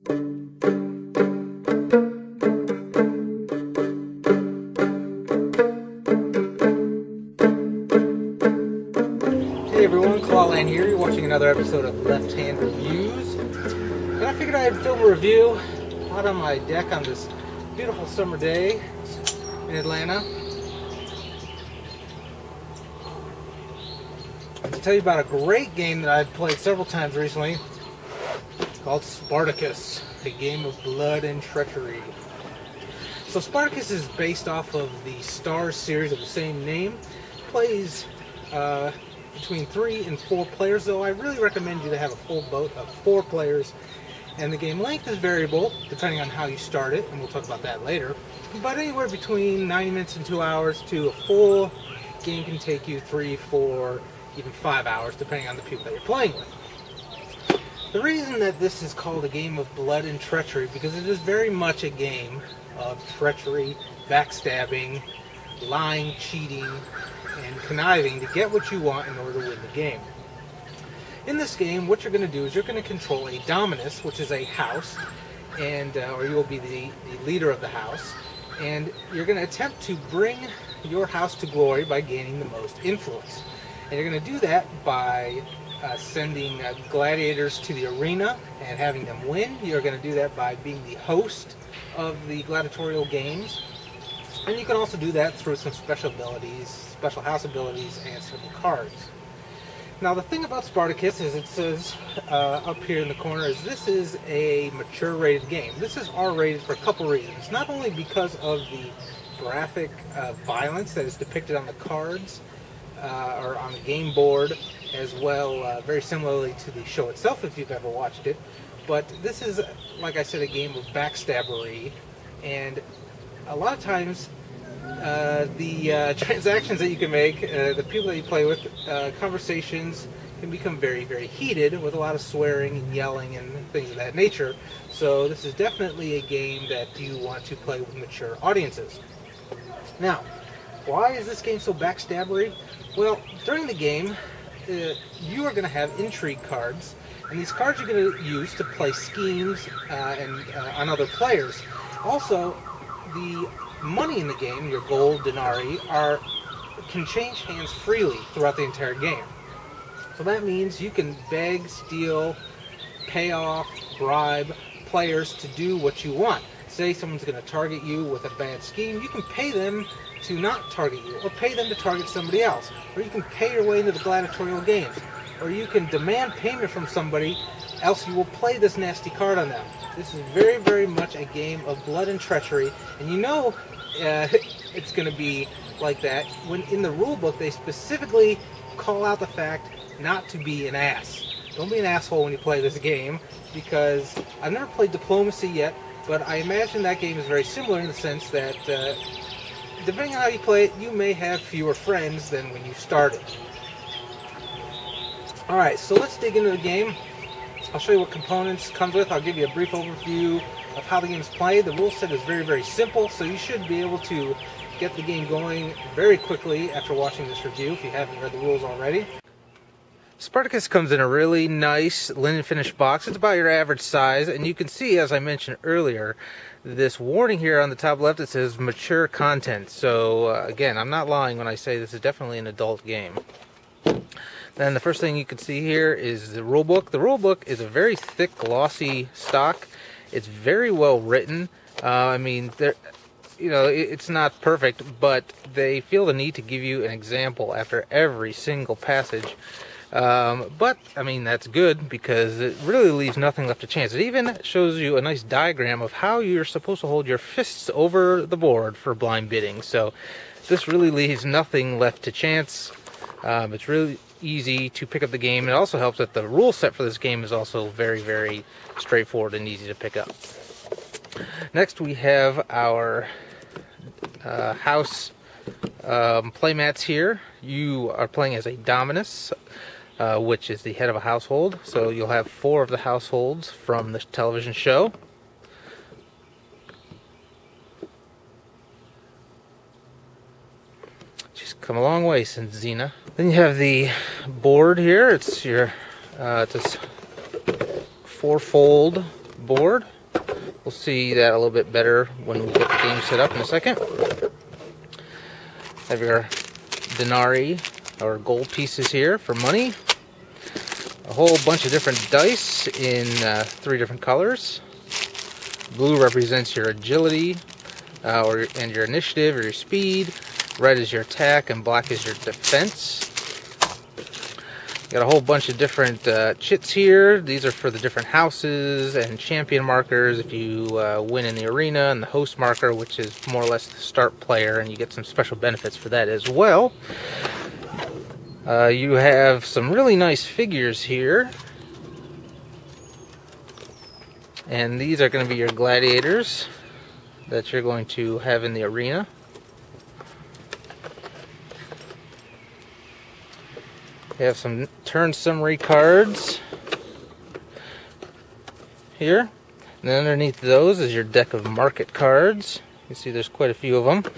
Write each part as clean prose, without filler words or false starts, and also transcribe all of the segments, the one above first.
Hey everyone, Clawland here. You're watching another episode of Left Hand Reviews. And I figured I'd film a review out on my deck on this beautiful summer day in Atlanta. To tell you about a great game that I've played several times recently called Spartacus, a game of blood and treachery. So Spartacus is based off of the Stars series of the same name. It plays between 3 and 4 players, though I really recommend you to have a full boat of 4 players. And the game length is variable depending on how you start it, and we'll talk about that later. But anywhere between 90 minutes and 2 hours to a full game can take you 3, 4, even 5 hours, depending on the people that you're playing with. The reason that this is called a game of blood and treachery, because it is very much a game of treachery, backstabbing, lying, cheating, and conniving to get what you want in order to win the game. In this game, what you're going to do is you're going to control a dominus, which is a house, and or you will be the leader of the house, and you're going to attempt to bring your house to glory by gaining the most influence. And you're going to do that by sending gladiators to the arena and having them win. You're going to do that by being the host of the gladiatorial games. And you can also do that through some special abilities, special house abilities, and simple cards. Now the thing about Spartacus is it says up here in the corner is this is a mature rated game. This is R rated for a couple reasons. Not only because of the graphic violence that is depicted on the cards or on the game board, as well very similarly to the show itself if you've ever watched it, but this is, like I said, a game of backstabbery, and a lot of times the transactions that you can make, the people that you play with, conversations can become very, very heated with a lot of swearing and yelling and things of that nature. So this is definitely a game that you want to play with mature audiences. Now, why is this game so backstabbery? Well, during the game, you are going to have intrigue cards, and these cards you're going to use to play schemes on other players. Also, the money in the game, your gold, denarii, can change hands freely throughout the entire game. So that means you can beg, steal, pay off, bribe players to do what you want. Say someone's going to target you with a bad scheme, you can pay them to not target you, or pay them to target somebody else. Or you can pay your way into the gladiatorial games. Or you can demand payment from somebody, else you will play this nasty card on them. This is very, very much a game of blood and treachery, and you know it's going to be like that when in the rule book they specifically call out the fact not to be an ass. Don't be an asshole when you play this game, because I've never played Diplomacy yet, but I imagine that game is very similar in the sense that depending on how you play it, you may have fewer friends than when you started. Alright, so let's dig into the game. I'll show you what components it comes with. I'll give you a brief overview of how the game is played. The rule set is very, very simple, so you should be able to get the game going very quickly after watching this review if you haven't read the rules already. Spartacus comes in a really nice linen finished box. It's about your average size, and you can see, as I mentioned earlier, this warning here on the top left, it says mature content. So again, I'm not lying when I say this is definitely an adult game. Then the first thing you can see here is the rulebook. The rulebook is a very thick, glossy stock. It's very well written. I mean, it's not perfect, but they feel the need to give you an example after every single passage. But, I mean, that's good because it really leaves nothing left to chance. It even shows you a nice diagram of how you're supposed to hold your fists over the board for blind bidding. So this really leaves nothing left to chance. It's really easy to pick up the game. It also helps that the rule set for this game is also very, very straightforward and easy to pick up. Next we have our house playmats here. You are playing as a dominus, which is the head of a household. So you'll have 4 of the households from the television show. She's come a long way since Xena. Then you have the board here. It's your it's a 4-fold board. We'll see that a little bit better when we get the game set up in a second. Have your denarii, or gold pieces here for money. A whole bunch of different dice in 3 different colors. Blue represents your agility and your initiative or your speed. Red is your attack, and black is your defense. Got a whole bunch of different chits here. These are for the different houses and champion markers if you win in the arena, and the host marker, which is more or less the start player, and you get some special benefits for that as well. You have some really nice figures here, and these are going to be your gladiators that you're going to have in the arena. You have some turn summary cards here, and then underneath those is your deck of market cards. You see there's quite a few of them.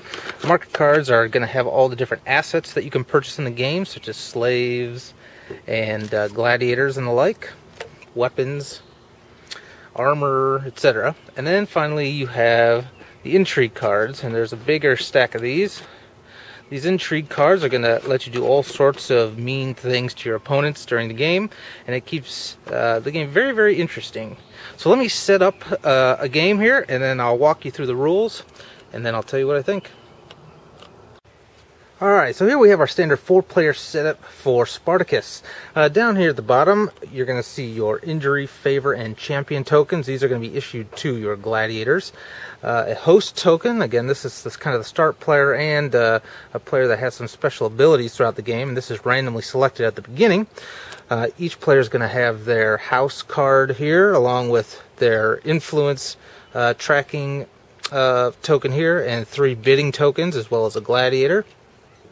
Market cards are going to have all the different assets that you can purchase in the game, such as slaves and gladiators and the like, weapons, armor, etc. And then finally you have the intrigue cards, and there's a bigger stack of these. These intrigue cards are going to let you do all sorts of mean things to your opponents during the game, and it keeps the game very, very interesting. So let me set up a game here, and then I'll walk you through the rules, and then I'll tell you what I think. Alright, so here we have our standard 4-player setup for Spartacus. Down here at the bottom, you're going to see your injury, favor, and champion tokens. These are going to be issued to your gladiators. A host token, again, this is kind of the start player and a player that has some special abilities throughout the game, and this is randomly selected at the beginning. Each player is going to have their house card here, along with their influence tracking token here, and 3 bidding tokens, as well as a gladiator.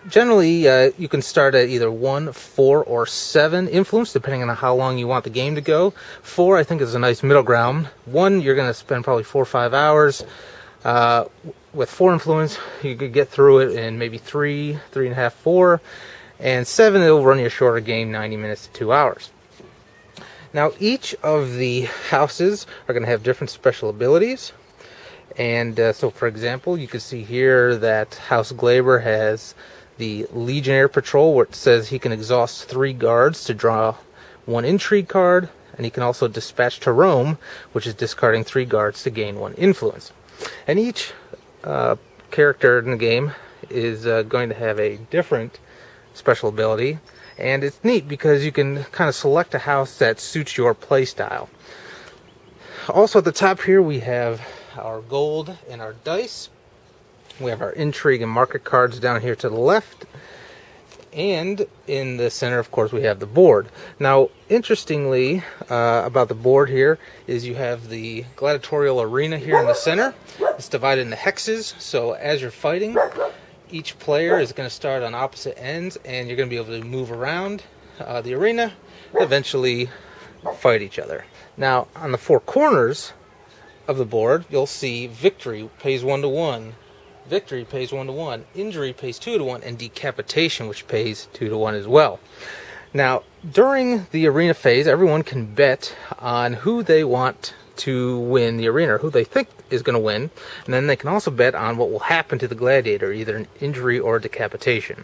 Generally, you can start at either 1, 4, or 7 influence, depending on how long you want the game to go. 4, I think, is a nice middle ground. 1, you're going to spend probably 4 or 5 hours. With 4 influence, you could get through it in maybe 3, 3.5, 4. And 7, it'll run you a shorter game, 90 minutes to 2 hours. Now, each of the houses are going to have different special abilities. And so, for example, you can see here that House Glaber has the Legionnaire Patrol, where it says he can exhaust 3 guards to draw 1 intrigue card, and he can also dispatch to Rome, which is discarding 3 guards to gain 1 influence. And each character in the game is going to have a different special ability, and it's neat because you can kind of select a house that suits your play style. Also at the top here we have our gold and our dice. We have our intrigue and market cards down here to the left, and in the center, of course, we have the board. Now, interestingly about the board here is you have the gladiatorial arena here in the center. It's divided into hexes, so as you're fighting, each player is going to start on opposite ends, and you're going to be able to move around the arena and eventually fight each other. Now, on the 4 corners of the board, you'll see victory pays 1 to 1. Victory pays 1 to 1, injury pays 2 to 1, and decapitation, which pays 2 to 1 as well. Now, during the arena phase, everyone can bet on who they want to win the arena, or who they think is going to win, and then they can also bet on what will happen to the gladiator, either an injury or a decapitation.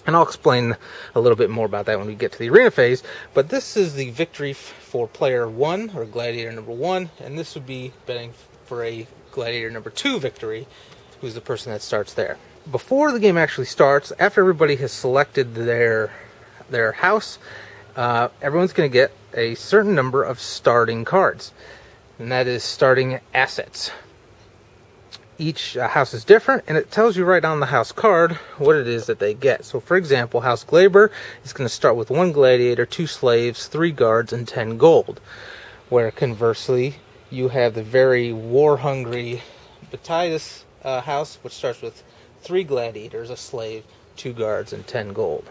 And I'll explain a little bit more about that when we get to the arena phase, but this is the victory for player 1, or gladiator number 1, and this would be betting for a gladiator number 2 victory, who's the person that starts there. Before the game actually starts, after everybody has selected their house, everyone's going to get a certain number of starting cards, and that is starting assets. Each house is different, and it tells you right on the house card what it is that they get. So, for example, House Glaber is going to start with 1 gladiator, 2 slaves, 3 guards, and 10 gold. Where, conversely, you have the very war-hungry Batidas house, which starts with 3 gladiators, a slave, 2 guards, and 10 gold.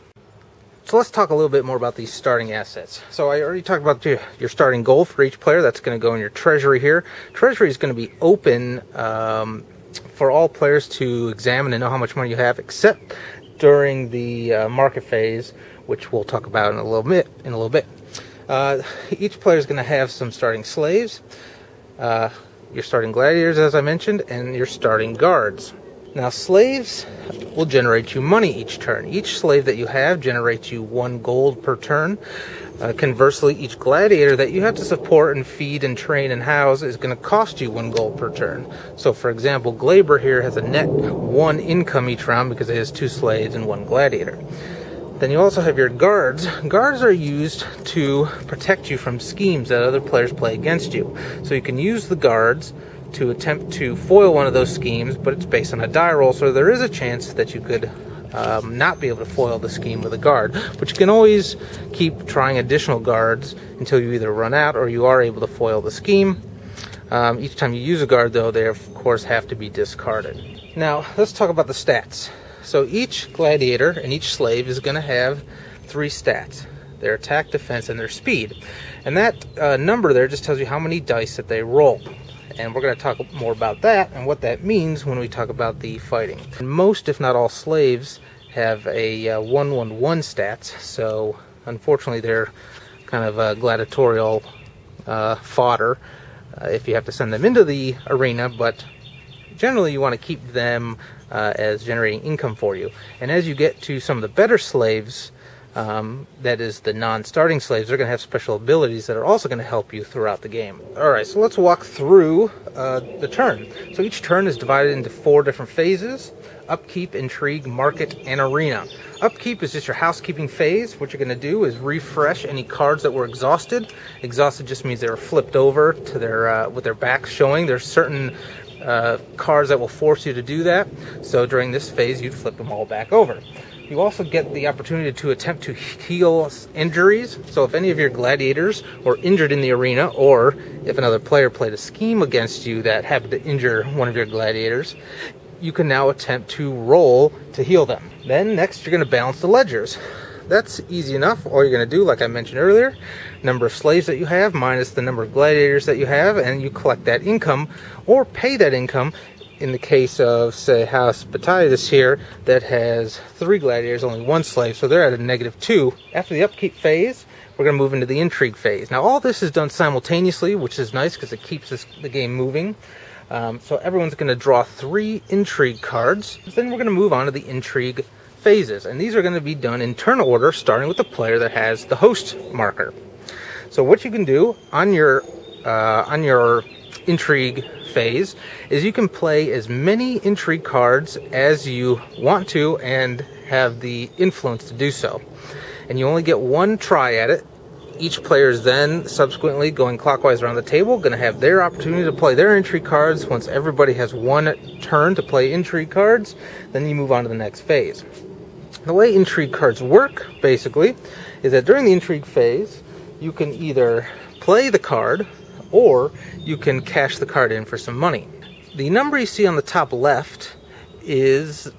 So let's talk a little bit more about these starting assets. So I already talked about your starting gold for each player. That's going to go in your treasury here. Treasury is going to be open for all players to examine and know how much money you have, except during the market phase, which we'll talk about in a little bit. Each player is going to have some starting slaves. your starting gladiators, as I mentioned, and your starting guards. Now, slaves will generate you money each turn. Each slave that you have generates you 1 gold per turn. Conversely, each gladiator that you have to support and feed and train and house is going to cost you 1 gold per turn. So, for example, Glaber here has a net 1 income each round because it has 2 slaves and 1 gladiator. Then you also have your guards. Guards are used to protect you from schemes that other players play against you. So you can use the guards to attempt to foil one of those schemes, but it's based on a die roll, so there is a chance that you could not be able to foil the scheme with a guard. But you can always keep trying additional guards until you either run out or you are able to foil the scheme. Each time you use a guard, though, they of course have to be discarded. Now, let's talk about the stats. So each gladiator and each slave is going to have 3 stats: their attack, defense, and their speed. And that number there just tells you how many dice that they roll. And we're going to talk more about that and what that means when we talk about the fighting. And most, if not all, slaves have a 1-1-1 stats, so unfortunately they're kind of gladiatorial fodder if you have to send them into the arena, but generally you want to keep them as generating income for you. And as you get to some of the better slaves, that is the non-starting slaves, they're going to have special abilities that are also going to help you throughout the game. Alright, so let's walk through the turn. So each turn is divided into 4 different phases: upkeep, intrigue, market, and arena. Upkeep is just your housekeeping phase. What you're going to do is refresh any cards that were exhausted. Exhausted just means they were flipped over to their with their backs showing. There's certain cards that will force you to do that, so during this phase you'd flip them all back over. You also get the opportunity to attempt to heal injuries. So if any of your gladiators were injured in the arena, or if another player played a scheme against you that happened to injure one of your gladiators, you can now attempt to roll to heal them. Then next you're going to balance the ledgers. That's easy enough. All you're going to do, like I mentioned earlier, number of slaves that you have minus the number of gladiators that you have, and you collect that income or pay that income. In the case of, say, House Spartacus here, that has 3 gladiators, only 1 slave, so they're at a -2. After the upkeep phase, we're going to move into the intrigue phase. Now, all this is done simultaneously, which is nice because it keeps the game moving. So everyone's going to draw 3 intrigue cards. Then we're going to move on to the intrigue phases, and these are going to be done in turn order, starting with the player that has the host marker. So what you can do on your intrigue phase is you can play as many intrigue cards as you want to and have the influence to do so. And you only get 1 try at it. Each player is then subsequently going clockwise around the table, going to have their opportunity to play their intrigue cards. Once everybody has 1 turn to play intrigue cards, then you move on to the next phase. The way intrigue cards work, basically, is that during the intrigue phase, you can either play the card or you can cash the card in for some money. The number you see on the top left is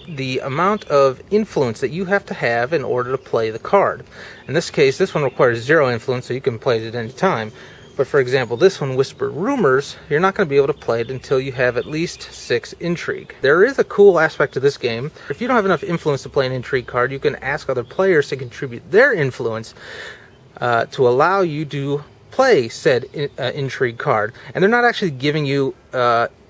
the amount of influence that you have to have in order to play the card. In this case, this one requires 0 influence, so you can play it at any time. But for example, this one, Whispered Rumors, you're not going to be able to play it until you have at least 6 intrigue. There is a cool aspect to this game. If you don't have enough influence to play an intrigue card, you can ask other players to contribute their influence to allow you to play said intrigue card. And they're not actually giving you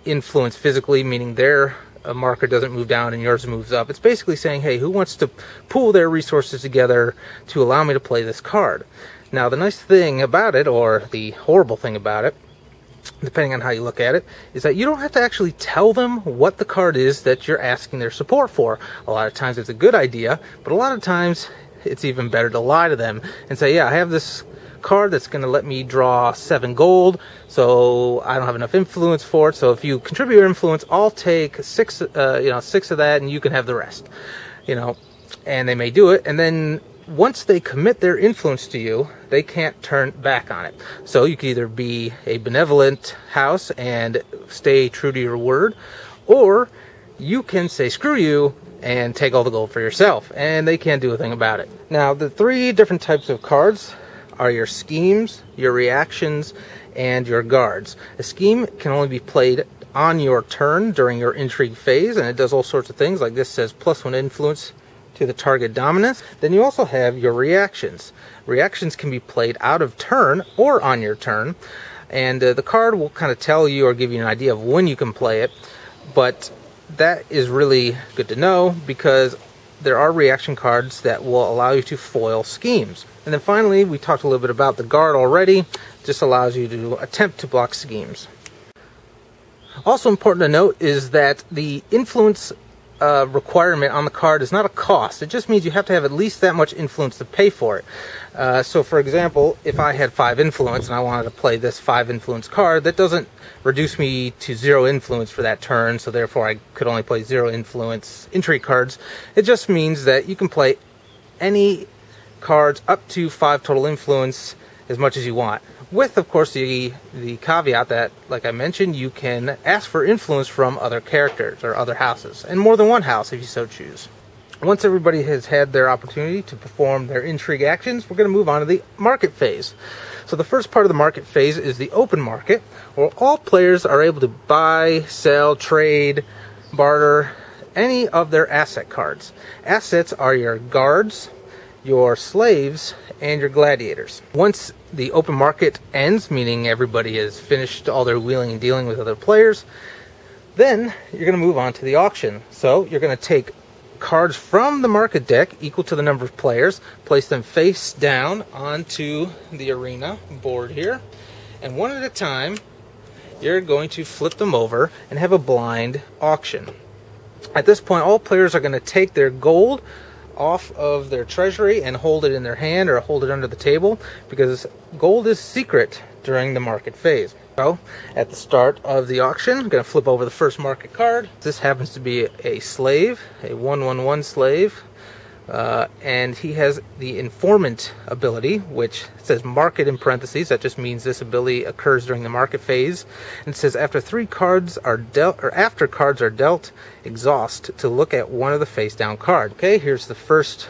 influence physically, meaning their marker doesn't move down and yours moves up. It's basically saying, hey, who wants to pool their resources together to allow me to play this card? Now, the nice thing about it, or the horrible thing about it, depending on how you look at it, is that you don't have to actually tell them what the card is that you're asking their support for. A lot of times it's a good idea, but a lot of times it's even better to lie to them and say, yeah, I have this card that's going to let me draw 7 gold, so I don't have enough influence for it, so if you contribute your influence, I'll take 6 of that and you can have the rest. And they may do it, and then once they commit their influence to you, they can't turn back on it. So you can either be a benevolent house and stay true to your word, or you can say screw you and take all the gold for yourself, and they can't do a thing about it. Now, the 3 different types of cards are your schemes, your reactions, and your guards. A scheme can only be played on your turn during your intrigue phase, and it does all sorts of things, like this says +1 influence to the target dominance. Then you also have your reactions. Reactions can be played out of turn or on your turn. And the card will kind of tell you or give you an idea of when you can play it, but that is really good to know because there are reaction cards that will allow you to foil schemes. And then finally, we talked a little bit about the guard already. Just allows you to attempt to block schemes. Also important to note is that the influence requirement on the card is not a cost. It just means you have to have at least that much influence to pay for it. So for example, if I had 5 influence and I wanted to play this 5 influence card, that doesn't reduce me to 0 influence for that turn, so therefore I could only play 0 influence intrigue cards. It just means that you can play any cards up to 5 total influence as much as you want. With, of course, the caveat that, like I mentioned, you can ask for influence from other characters or other houses, and more than one house if you so choose. Once everybody has had their opportunity to perform their intrigue actions, we're going to move on to the market phase. So the first part of the market phase is the open market, where all players are able to buy, sell, trade, barter any of their asset cards. Assets are your guards, your slaves, and your gladiators. Once the open market ends, meaning everybody has finished all their wheeling and dealing with other players, then you're going to move on to the auction. So you're going to take cards from the market deck equal to the number of players, place them face down onto the arena board here, and one at a time you're going to flip them over and have a blind auction. At this point, all players are going to take their gold off of their treasury and hold it in their hand or hold it under the table, because gold is secret during the market phase. So at the start of the auction, I'm going to flip over the first market card. This happens to be a slave, a 1/1/1 slave, and he has the informant ability, which says market in parentheses. That just means this ability occurs during the market phase. And it says after 3 cards are dealt, or after cards are dealt, exhaust to look at one of the face down cards. Okay, here's the first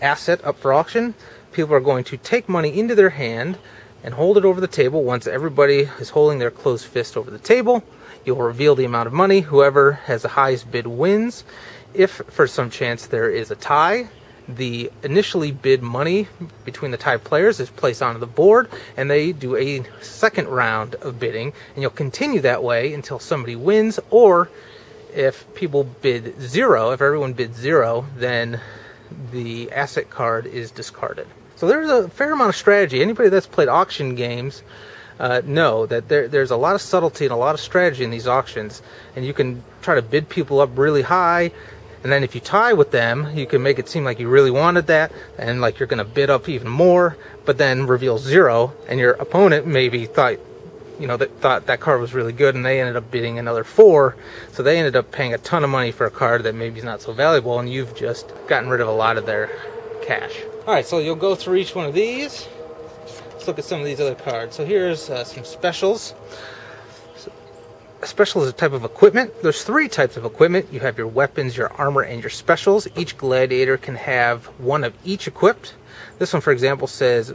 asset up for auction. People are going to take money into their hand and hold it over the table. Once everybody is holding their closed fist over the table, you'll reveal the amount of money. Whoever has the highest bid wins. If for some chance there is a tie, the initially bid money between the tied players is placed onto the board, and they do a second round of bidding, and you'll continue that way until somebody wins, or if people bid 0, if everyone bids 0, then the asset card is discarded. So there's a fair amount of strategy. Anybody that's played auction games know that there's a lot of subtlety and a lot of strategy in these auctions, and you can try to bid people up really high, and then if you tie with them, you can make it seem like you really wanted that, and like you're going to bid up even more, but then reveal 0, and your opponent maybe thought, thought that card was really good, and they ended up bidding another 4, so they ended up paying a ton of money for a card that maybe is not so valuable, and you've just gotten rid of a lot of their cash. Alright, so you'll go through each one of these. Let's look at some of these other cards. So here's some specials. A special is a type of equipment. There's 3 types of equipment. You have your weapons, your armor, and your specials. Each gladiator can have one of each equipped. This one, for example, says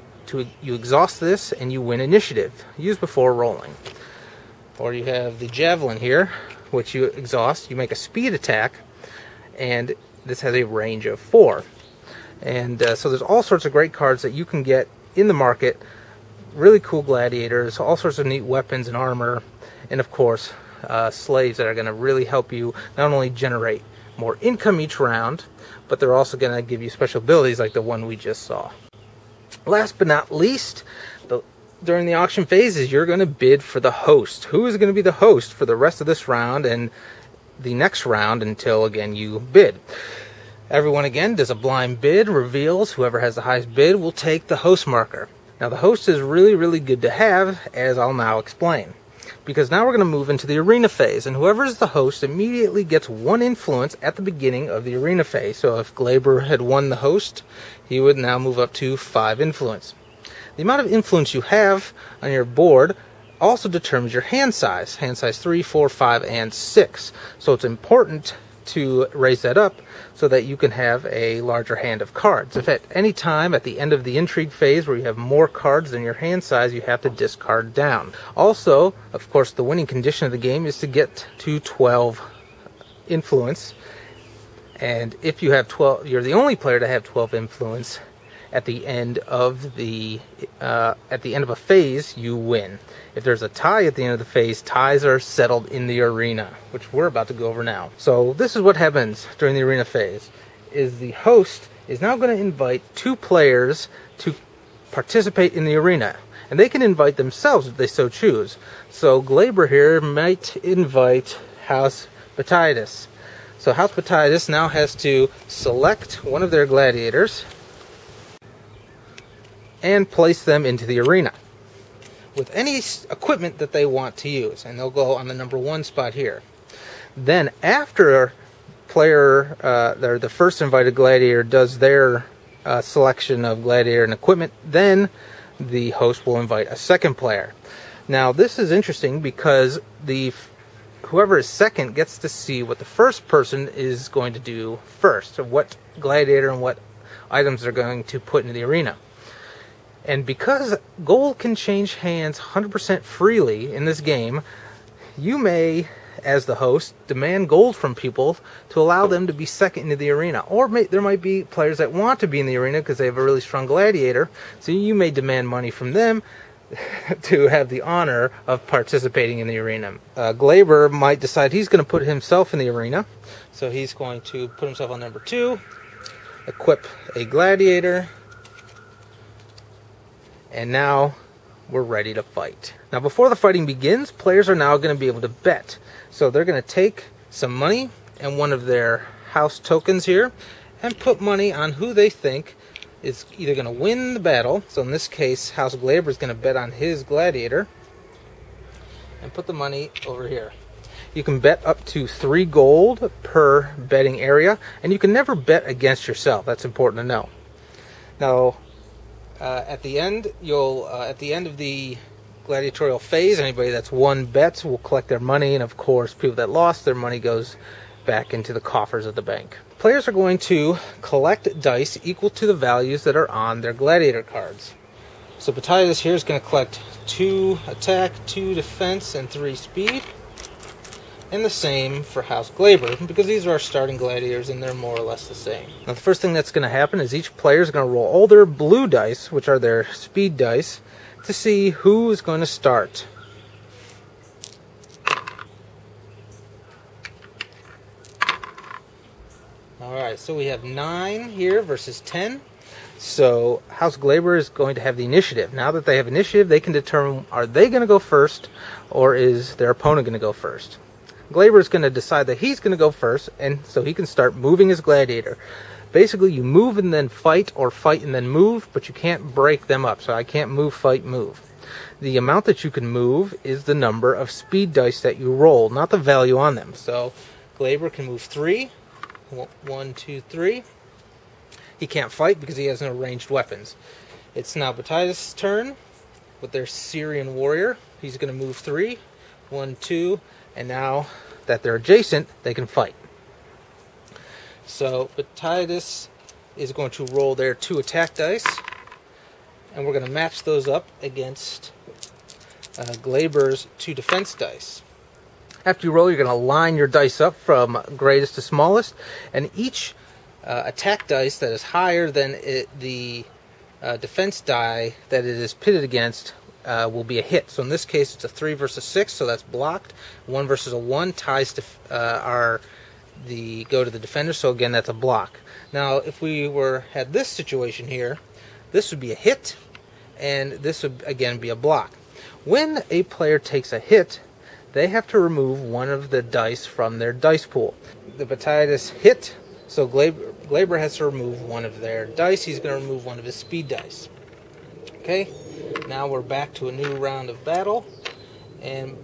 you exhaust this and you win initiative. Use before rolling. Or you have the javelin here, which you exhaust. You make a speed attack, and this has a range of 4. And so there's all sorts of great cards that you can get in the market. Really cool gladiators, all sorts of neat weapons and armor, and of course slaves that are going to really help you not only generate more income each round, but they're also going to give you special abilities like the one we just saw. Last but not least, during the auction phases, you're going to bid for the host. Who is going to be the host for the rest of this round and the next round until, again, you bid? Everyone, again, does a blind bid, reveals whoever has the highest bid will take the host marker. Now, the host is really, really good to have, as I'll now explain. Because now we're going to move into the arena phase, and whoever is the host immediately gets 1 influence at the beginning of the arena phase. So if Glaber had won the host, he would now move up to 5 influence. The amount of influence you have on your board also determines your hand size 3, 4, 5, and 6. So it's important to raise that up so that you can have a larger hand of cards. If at any time at the end of the intrigue phase where you have more cards than your hand size, you have to discard down. Also, of course, the winning condition of the game is to get to 12 influence. And if you have 12, you're the only player to have 12 influence, at the end of a phase, you win. If there's a tie at the end of the phase, ties are settled in the arena, which we're about to go over now. So this is what happens during the arena phase: is the host is now going to invite 2 players to participate in the arena, and they can invite themselves if they so choose. So Glaber here might invite House Spartacus. So House Spartacus now has to select one of their gladiators and place them into the arena with any equipment that they want to use, and they'll go on the number 1 spot here. Then after the first invited gladiator does their selection of gladiator and equipment, then the host will invite a second player. Now this is interesting because whoever is second gets to see what the first person is going to do first, what gladiator and what items they're going to put into the arena. And because gold can change hands 100% freely in this game, you may, as the host, demand gold from people to allow them to be second into the arena. Or there might be players that want to be in the arena because they have a really strong gladiator, so you may demand money from them to have the honor of participating in the arena. Glaber might decide he's going to put himself in the arena, so he's going to put himself on number 2, equip a gladiator, and now we're ready to fight. Now before the fighting begins, players are now going to be able to bet. So they're going to take some money and one of their house tokens here and put money on who they think is either going to win the battle. So in this case, House Glaber is going to bet on his gladiator and put the money over here. You can bet up to 3 gold per betting area, and you can never bet against yourself. That's important to know. Now, at the end of the gladiatorial phase, anybody that's won bets will collect their money, and of course, people that lost, their money goes back into the coffers of the bank. Players are going to collect dice equal to the values that are on their gladiator cards. So Spartacus here is going to collect 2 attack, 2 defense, and 3 speed. And the same for House Glaber, because these are our starting gladiators and they're more or less the same. Now the first thing that's going to happen is each player is going to roll all their blue dice, which are their speed dice, to see who is going to start. Alright, so we have 9 here versus 10. So House Glaber is going to have the initiative. Now that they have initiative, they can determine, are they going to go first, or is their opponent going to go first? Glaber is going to decide that he's going to go first, and so he can start moving his gladiator. Basically, you move and then fight, or fight and then move, but you can't break them up. So I can't move, fight, move. The amount that you can move is the number of speed dice that you roll, not the value on them. So Glaber can move 3. 1, 2, 3. He can't fight because he has no ranged weapons. It's now Spartacus' turn with their Syrian warrior. He's going to move 3. 1, 2. And now that they're adjacent, they can fight. So Spartacus is going to roll their 2 attack dice, and we're going to match those up against Glaber's 2 defense dice. After you roll, you're going to line your dice up from greatest to smallest, and each attack dice that is higher than the defense die that it is pitted against will be a hit. So in this case, it's a 3 versus 6, so that's blocked. 1 versus a 1 ties to go to the defender. So again, that's a block. Now, if we had this situation here, this would be a hit, and this would again be a block. When a player takes a hit, they have to remove one of the dice from their dice pool. The Spartacus hit, so Glaber has to remove one of their dice. He's going to remove one of his speed dice. Okay, now we're back to a new round of battle, and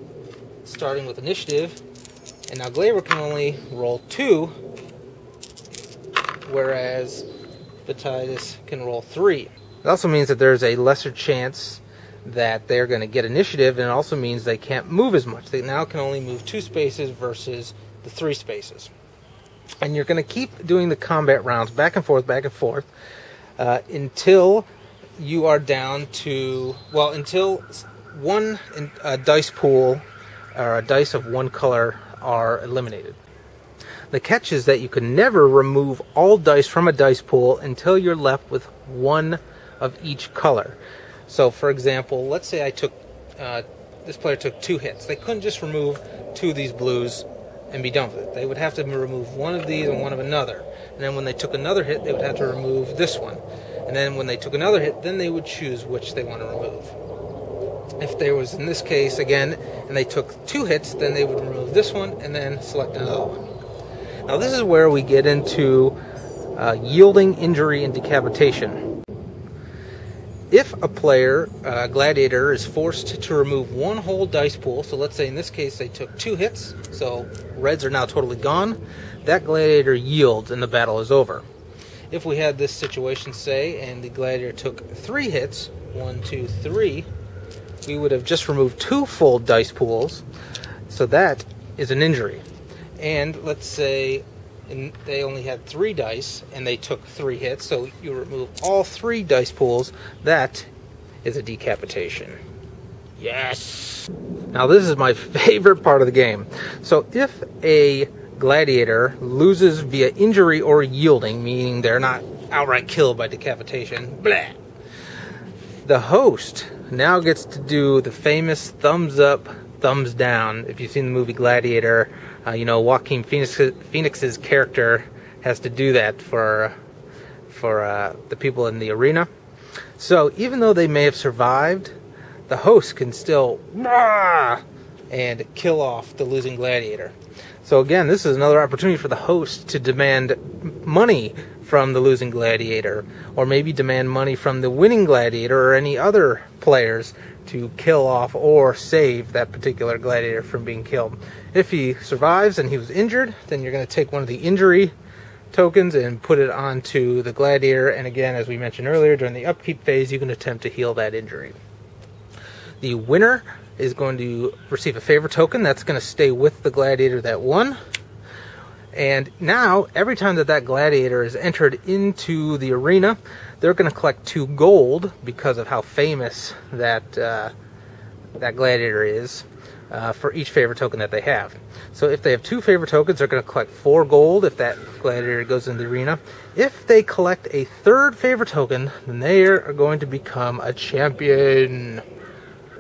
starting with initiative. And now Glaber can only roll 2, whereas Spartacus can roll 3. It also means that there's a lesser chance that they're going to get initiative, and it also means they can't move as much. They now can only move 2 spaces versus the 3 spaces. And you're going to keep doing the combat rounds back and forth, until you are down to, well, until one dice pool or a dice of one color are eliminated. The catch is that you can never remove all dice from a dice pool until you're left with one of each color. So, for example, let's say this player took 2 hits. They couldn't just remove 2 of these blues and be done with it. They would have to remove one of these and one of another. And then when they took another hit, they would have to remove this one. And then when they took another hit, then they would choose which they want to remove. If there was, in this case, again, and they took 2 hits, then they would remove this one and then select another one. Now this is where we get into yielding, injury, and decapitation. If a player, gladiator, is forced to remove one whole dice pool, so let's say in this case they took 2 hits, so reds are now totally gone, that gladiator yields and the battle is over. If we had this situation, say, and the gladiator took 3 hits, 1, 2, 3, we would have just removed 2 full dice pools, so that is an injury. And let's say they only had 3 dice and they took 3 hits, so you remove all 3 dice pools. That is a decapitation. Yes! Now this is my favorite part of the game. So if a gladiator loses via injury or yielding, meaning they're not outright killed by decapitation, blah, the host now gets to do the famous thumbs up, thumbs down. If you've seen the movie Gladiator, Joaquin Phoenix's character has to do that for the people in the arena. So even though they may have survived, the host can still and kill off the losing gladiator. So again, this is another opportunity for the host to demand money from the losing gladiator, or maybe demand money from the winning gladiator or any other players to kill off or save that particular gladiator from being killed. If he survives and he was injured, then you're going to take one of the injury tokens and put it onto the gladiator, and again, as we mentioned earlier, during the upkeep phase, you can attempt to heal that injury. The winner is going to receive a favor token that's going to stay with the gladiator that won. And now, every time that gladiator is entered into the arena, they're going to collect 2 gold because of how famous that gladiator is for each favor token that they have. So if they have 2 favor tokens, they're going to collect 4 gold if that gladiator goes in the arena. If they collect a 3rd favor token, then they are going to become a champion.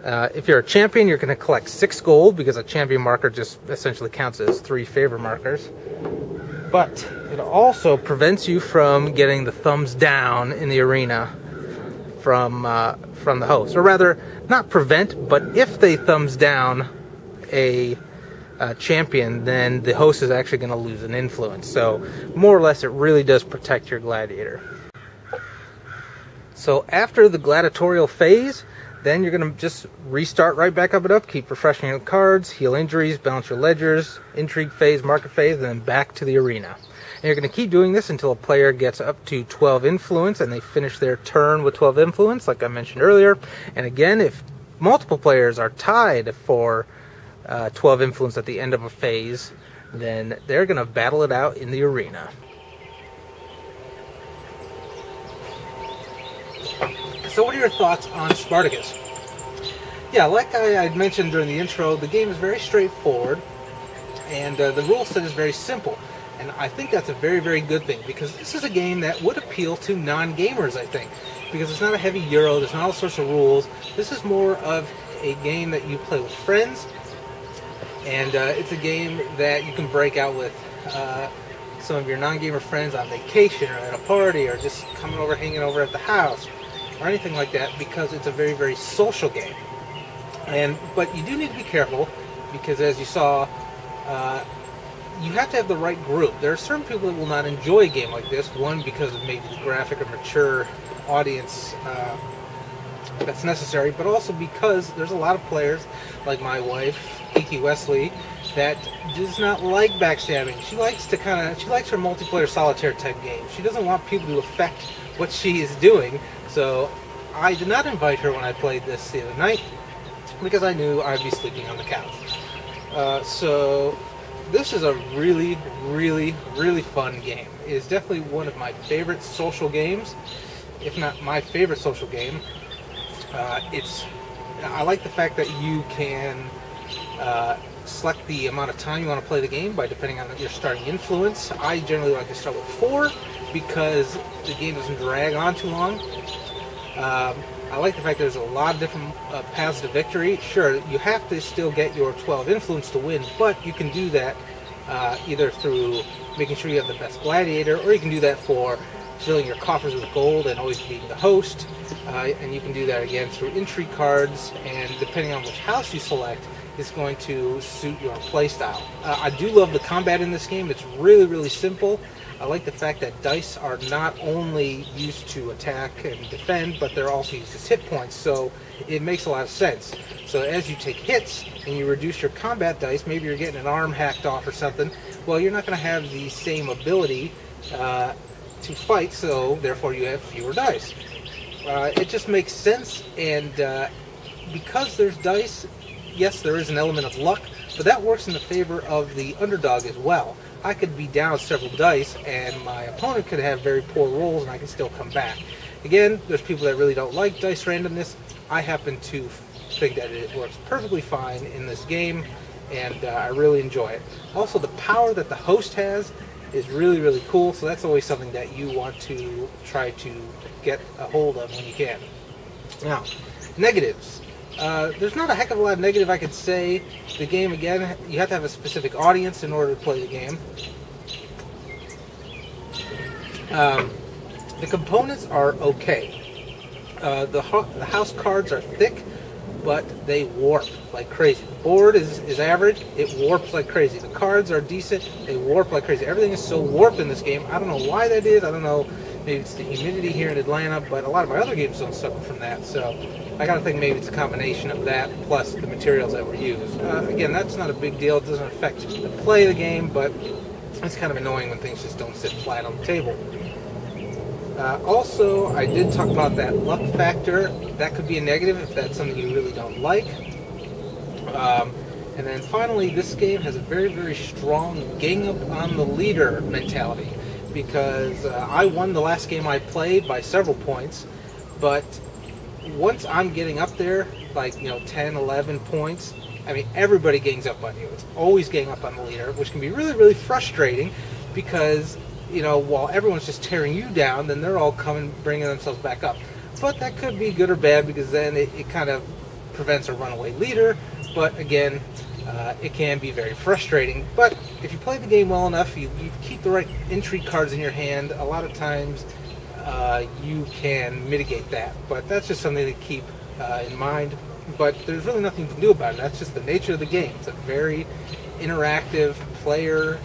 If you're a champion, you're going to collect 6 gold because a champion marker just essentially counts as 3 favor markers. But it also prevents you from getting the thumbs down in the arena from the host. Or rather, not prevent, but if they thumbs down a champion, then the host is actually going to lose an influence. So more or less, it really does protect your gladiator. So after the gladiatorial phase, then you're going to just restart right back up at upkeep, refreshing your cards, heal injuries, balance your ledgers, intrigue phase, market phase, and then back to the arena. And you're going to keep doing this until a player gets up to 12 influence and they finish their turn with 12 influence, like I mentioned earlier. And again, if multiple players are tied for 12 influence at the end of a phase, then they're going to battle it out in the arena. So what are your thoughts on Spartacus? Yeah, like I had mentioned during the intro, the game is very straightforward, and the rule set is very simple. And I think that's a very, very good thing, because this is a game that would appeal to non-gamers, I think. Because it's not a heavy Euro, there's not all sorts of rules. This is more of a game that you play with friends, and it's a game that you can break out with some of your non-gamer friends on vacation, or at a party, or just coming over, hanging over at the house, or anything like that, because it's a very, very social game. But you do need to be careful, because as you saw, you have to have the right group. There are certain people that will not enjoy a game like this, one, because of maybe the graphic or mature audience that's necessary, but also because there's a lot of players, like my wife, Kiki Wesley, that does not like backstabbing. She likes her multiplayer solitaire type games. She doesn't want people to affect what she is doing. So I did not invite her when I played this the other night, because I knew I'd be sleeping on the couch. So this is a really, really, really fun game. It is definitely one of my favorite social games, if not my favorite social game. I like the fact that you can select the amount of time you want to play the game by depending on your starting influence. I generally like to start with 4 because the game doesn't drag on too long. I like the fact there's a lot of different paths to victory. Sure, you have to still get your 12 influence to win, but you can do that either through making sure you have the best gladiator, or you can do that for filling your coffers with gold and always being the host. And you can do that again through Intrigue Cards, and depending on which house you select, is going to suit your playstyle. I do love the combat in this game. It's really, really simple. I like the fact that dice are not only used to attack and defend, but they're also used as hit points, so it makes a lot of sense. So as you take hits and you reduce your combat dice, maybe you're getting an arm hacked off or something, well, you're not going to have the same ability to fight, so therefore you have fewer dice. It just makes sense, and because there's dice, yes, there is an element of luck, but that works in the favor of the underdog as well. I could be down several dice, and my opponent could have very poor rolls, and I can still come back. Again, there's people that really don't like dice randomness. I happen to think that it works perfectly fine in this game, and I really enjoy it. Also, the power that the host has is really, really cool, so that's always something that you want to try to get a hold of when you can. Now, negatives. There's not a heck of a lot of negative I could say. The game, again, you have to have a specific audience in order to play the game. The components are okay. The house cards are thick, but they warp like crazy. The board is average, it warps like crazy. The cards are decent, they warp like crazy. Everything is so warped in this game. I don't know why that is. I don't know, maybe it's the humidity here in Atlanta, but a lot of my other games don't suffer from that. So I gotta think maybe it's a combination of that plus the materials that were used. Again, that's not a big deal. It doesn't affect the play of the game, but it's kind of annoying when things just don't sit flat on the table. Also, I did talk about that luck factor. That could be a negative if that's something you really don't like. And then finally, this game has a very, very strong gang up on the leader mentality, because I won the last game I played by several points, but once I'm getting up there, like, 10, 11 points, I mean, everybody gangs up on you. It's always gang up on the leader, which can be really, really frustrating, because while everyone's just tearing you down, then they're all coming, bringing themselves back up. But that could be good or bad, because then it kind of prevents a runaway leader. But again, it can be very frustrating. But if you play the game well enough, you keep the right intrigue cards in your hand, a lot of times you can mitigate that. But that's just something to keep in mind. But there's really nothing you can do about it. That's just the nature of the game. It's a very interactive player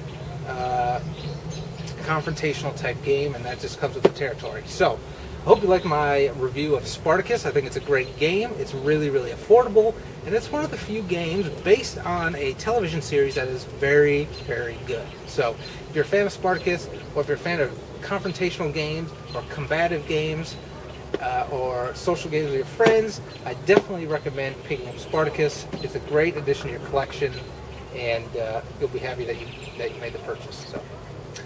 confrontational type game, and that just comes with the territory. So I hope you like my review of Spartacus. I think it's a great game. It's really, really affordable, and it's one of the few games based on a television series that is very, very good. So if you're a fan of Spartacus, or if you're a fan of confrontational games or combative games or social games with your friends, I definitely recommend picking up Spartacus. It's a great addition to your collection, and you'll be happy that you made the purchase. So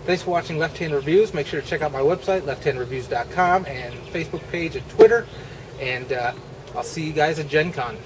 thanks for watching Left Hand Reviews. Make sure to check out my website, lefthandreviews.com, and Facebook page and Twitter. And I'll see you guys at Gen Con.